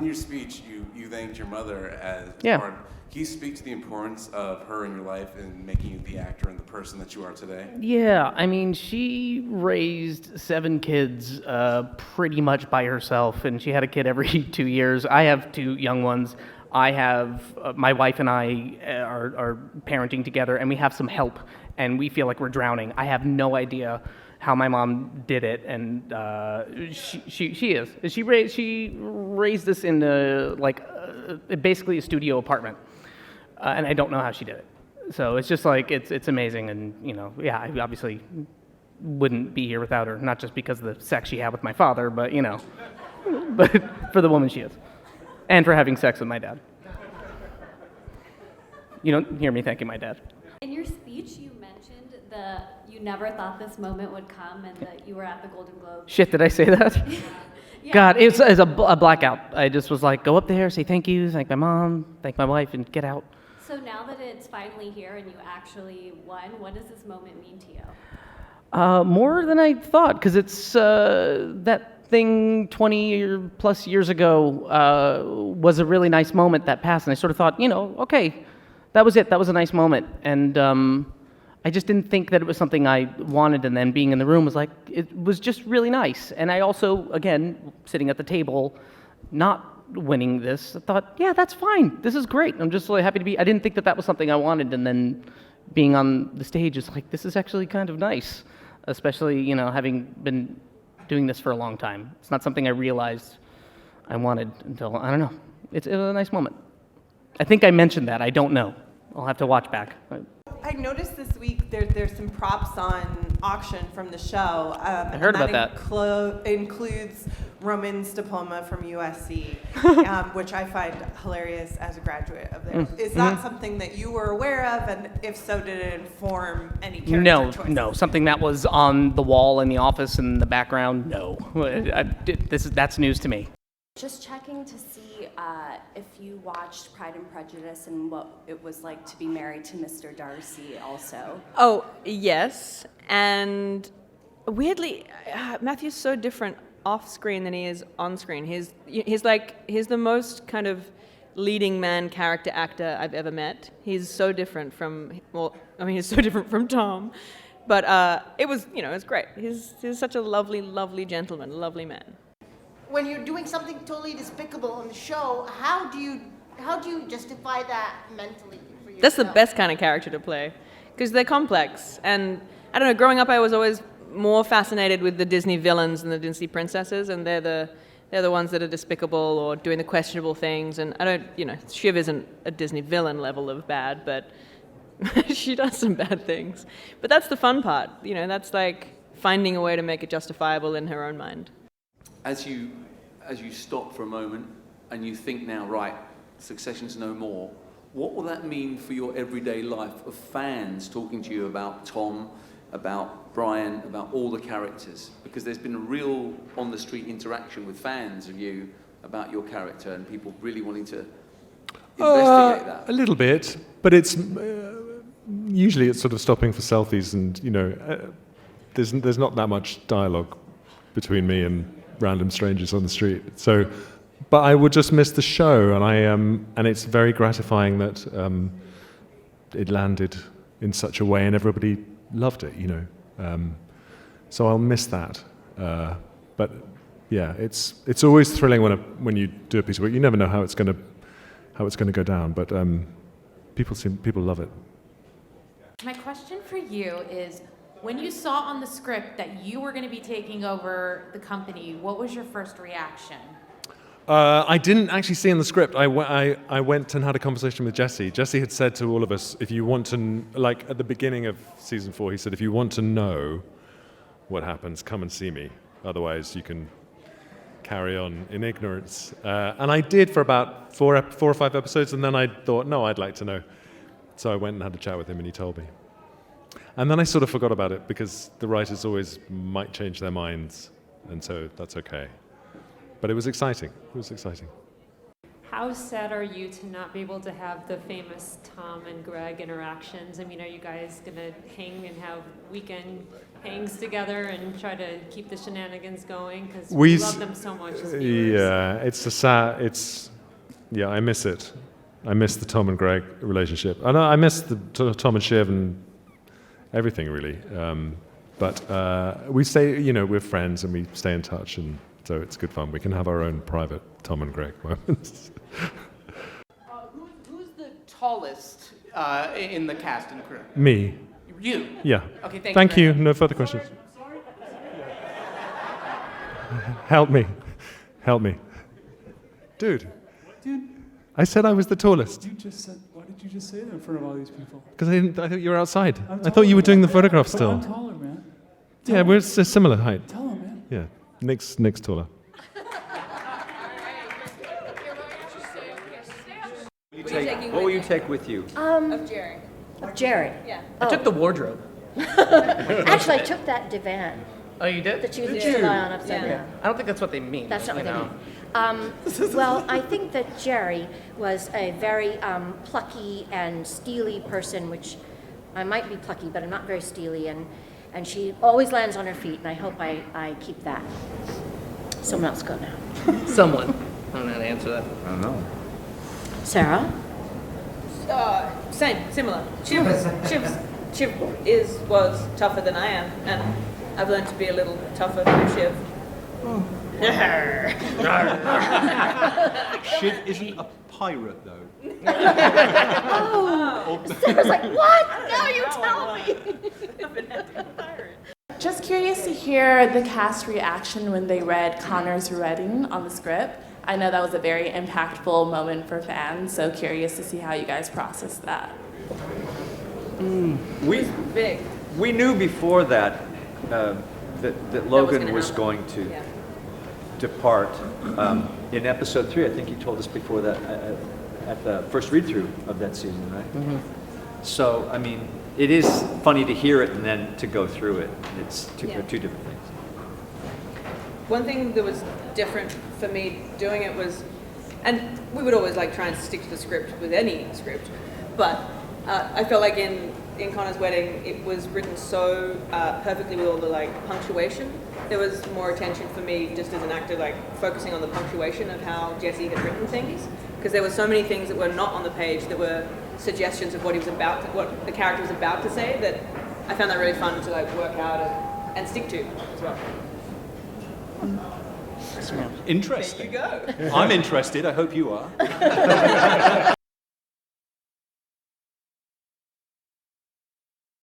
your speech, you thanked your mother as Yeah. Can you speak to the importance of her in your life and making you the actor and the person that you are today? Yeah, I mean, she raised 7 kids pretty much by herself, and she had a kid every 2 years. I have 2 young ones. I have, my wife and I are parenting together, and we have some help, and we feel like we're drowning. I have no idea how my mom did it, and she is. She raised us in basically a studio apartment, and I don't know how she did it. So it's just like, it's amazing, and I obviously wouldn't be here without her, not just because of the sex she had with my father, but but for the woman she is. And for having sex with my dad. You don't hear me thanking my dad. In your speech, you mentioned you never thought this moment would come and that you were at the Golden Globes. Shit, did I say that? Yeah. God, it's a blackout. I just was like, go up there, say thank you, thank my mom, thank my wife, and get out. So now that it's finally here and you actually won, what does this moment mean to you? More than I thought, because it's that thing 20 or plus years ago was a really nice moment that passed, and I sort of thought, okay, that was it. That was a nice moment, and I just didn't think that it was something I wanted. And then being in the room was like, it was just really nice. And I also, again, sitting at the table, not winning this, I thought, yeah, that's fine. This is great. I'm just really happy to be. I didn't think that was something I wanted, and then being on the stage is like, this is actually kind of nice, especially having been doing this for a long time. It's not something I realized I wanted until, I don't know. It was a nice moment. I think I mentioned that. I don't know. I'll have to watch back. I noticed this week there's some props on auction from the show. I heard about that. Includes Roman's diploma from USC, which I find hilarious as a graduate of there. Is that something that you were aware of? And if so, did it inform any character choices? No. Something that was on the wall in the office in the background, no. That's news to me. Just checking to see if you watched Pride and Prejudice and what it was like to be married to Mr. Darcy also. Oh, yes. And weirdly, Matthew's so different off screen than he is on screen. He's the most kind of leading man character actor I've ever met. He's so different he's so different from Tom. But it was great. He's such a lovely, lovely gentleman, lovely man. When you're doing something totally despicable on the show, how do you justify that mentally for yourself? That's the best kind of character to play, because they're complex. And I don't know, growing up I was always more fascinated with the Disney villains than the Disney princesses, and they're the ones that are despicable or doing the questionable things. And I don't, Shiv isn't a Disney villain level of bad, but she does some bad things. But that's the fun part, that's like finding a way to make it justifiable in her own mind. As you stop for a moment and you think now, right, Succession's no more, what will that mean for your everyday life of fans talking to you about Tom, about Brian, about all the characters? Because there's been a real on-the-street interaction with fans of you about your character and people really wanting to investigate that. A little bit, but it's usually it's sort of stopping for selfies and, there's not that much dialogue between me and random strangers on the street. So, but I would just miss the show, and it's very gratifying that it landed in such a way and everybody loved it, So I'll miss that. But yeah, it's always thrilling when you do a piece of work. You never know how it's going to go down, but people love it. My question for you is, when you saw on the script that you were going to be taking over the company, what was your first reaction? I didn't actually see in the script. I went and had a conversation with Jesse. Jesse had said to all of us, if you want to, like at the beginning of season 4, he said, if you want to know what happens, come and see me. Otherwise, you can carry on in ignorance. And I did for about 4 or 5 episodes, and then I thought, no, I'd like to know. So I went and had a chat with him, and he told me. And then I sort of forgot about it because the writers always might change their minds, and so that's okay. But it was exciting. How sad are you to not be able to have the famous Tom and Greg interactions? I mean, are you guys gonna hang and have weekend hangs together and try to keep the shenanigans going? Because we love them so much as viewers. Yeah, I miss it. I miss the Tom and Greg relationship. I miss the Tom and Shiv and everything, really. But we stay, we're friends and we stay in touch, and so it's good fun. We can have our own private Tom and Greg moments. Who's the tallest in the cast and crew? Me. You? Yeah. Okay, Thank you. No further questions. Help me. Dude, I said I was the tallest. Why did you just say that in front of all these people? Because I thought you were outside. I thought you were doing the photograph still. I'm taller, man. Yeah, we're a similar height. Tell him, man. Yeah, Nick's taller. What will you take with you? Of Jerry. Of Jerry. Yeah. I took the wardrobe. Actually, I took that divan Oh, you did? that you used to lie on upside down. I don't think that's what they mean. That's not what you they know. mean. Well, I think that Jerry was a very plucky and steely person, which I might be plucky, but I'm not very steely, and she always lands on her feet, and I hope I keep that. Someone else go now. Someone. I don't know how to answer that. I don't know. Sarah? Similar. Shiv was tougher than I am, and I've learned to be a little tougher than Shiv. Shiv isn't a pirate, though. Oh! Sarah's like, what? Now you tell me! Just curious to hear the cast reaction when they read Connor's writing on the script. I know that was a very impactful moment for fans, so curious to see how you guys processed that. We knew before that that Logan was going to depart. In episode 3, I think he told us before that at the first read-through of that season, right? Mm-hmm. So, I mean, it is funny to hear it and then to go through it. It's two different things. One thing that was different for me doing it was, and we would always try and stick to the script with any script, but I felt like in Connor's wedding, it was written so perfectly with all the punctuation. There was more attention for me just as an actor, focusing on the punctuation of how Jesse had written things, because there were so many things that were not on the page that were suggestions of what what the character was about to say, that I found that really fun to work out and stick to as well. Interesting. There you go. I'm interested. I hope you are.